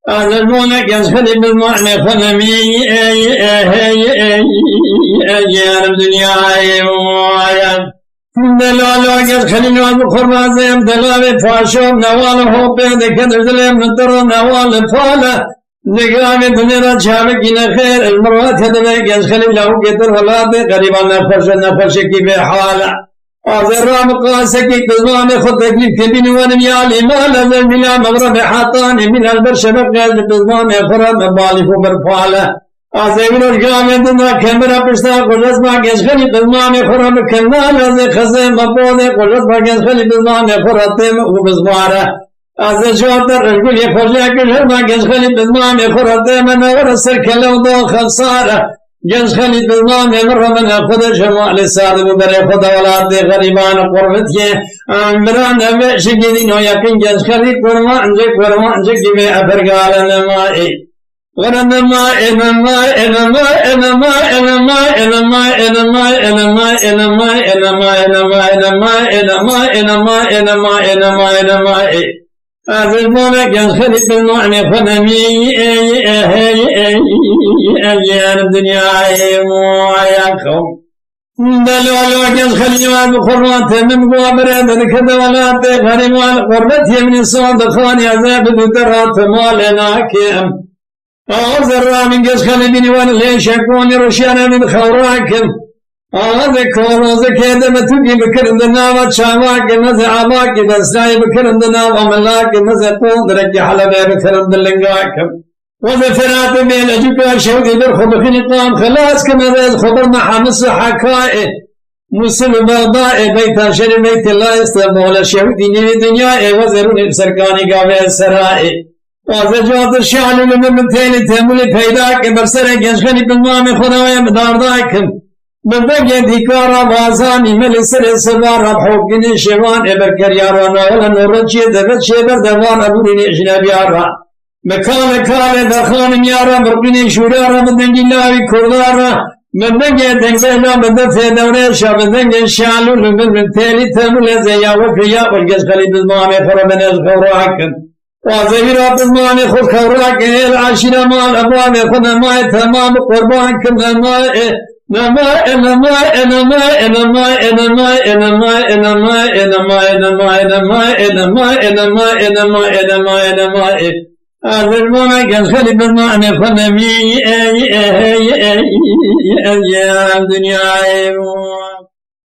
أعلمونك يزخلي بالمعنى خنمي أجيال الدنيا وعيان دلالة يزخلي نوال بخرازيم دلالة فاشوم نواله بيدك نزلهم نتر نوال فالة نقامي بنيرا شابك خير المروات هدلك يزخلي له كتر ولاده قريبا نفرشكي بحالة أذرام قاسكي كزمان خد تكليف كبين ونميالي ما لازم بلا مغرب حاطاني من البرشة بقى بزمان فرد بالي برفالة أزمين الجامع دنا كاميرا بشتا قلت ما جنسخلي بزمان فرد كنا لازم خزين مبوده قلت ما جنسخلي بزمان فرد تم وبزمارة أزم شاطر رجل يخرج كل ما جنسخلي بزمان فرد تم نور السركلة ودو خسارة جنسخلي بزمان مرة من خد جمال السعد وبري خد ولاد غريبان قربتي أمران بشكل يقين جنسخلي قرما أنجك جميع أفرقال نمائي ورنما إنما إنما إنما إنما إنما إنما إنما إنما إنما إنما إنما إنما إنما إنما إنما إنما أعلمونك يزخلي بالمعنى خنمي أجيال الدنيا وعياكم دلالك يزخلي بخرات من قوابرات كذا ولا تغرمان قربتي من الصادقان عذاب ذرات مالنا كيم أعذر من يزخلي بنوان ليش يكون رشانا من خوراكم هذا كوروز كذا متوجي بكرندنا وشاماك نزعماك دستاي بكرندنا وملاك نزقون درج حلب بكرند اللقاكم وذفرات من أجوكا شودي برخو بخنقام خلاص كما ذا خبرنا حمص حكائه مسلم بغضاء بيت شر بيت الله استمول شودي نبي دنيا وزرون بسرقاني قابل السرائي وذا جواد الشعل لمن تاني تامل فيداك برسرق يشغني بالمام خدايا مدارداكم ببقى ذكارا بازاني ملسر سبار بحوقني شوان ابركر يارانا ولا نورجي دبت شبر دوان ابوريني اجنبي يارا مكان كان دخان يارا برقني شورارا بدن جلاوي كردارا ببقى دنگلا بدفع دوري شابدنگ شعلو لمن تالي تامل زيا وفيا والقز خليب المامي فرمن الخوراكن وزهيرا بالمامي خود خوراكن العشرة مال ابوامي خود ماي تمام قربان كم ماي نما انما انما انما انما انما انما انما انما انما انما انما انما انما انما أذرمنا كالخلي بالمعنى فنمي الدنيا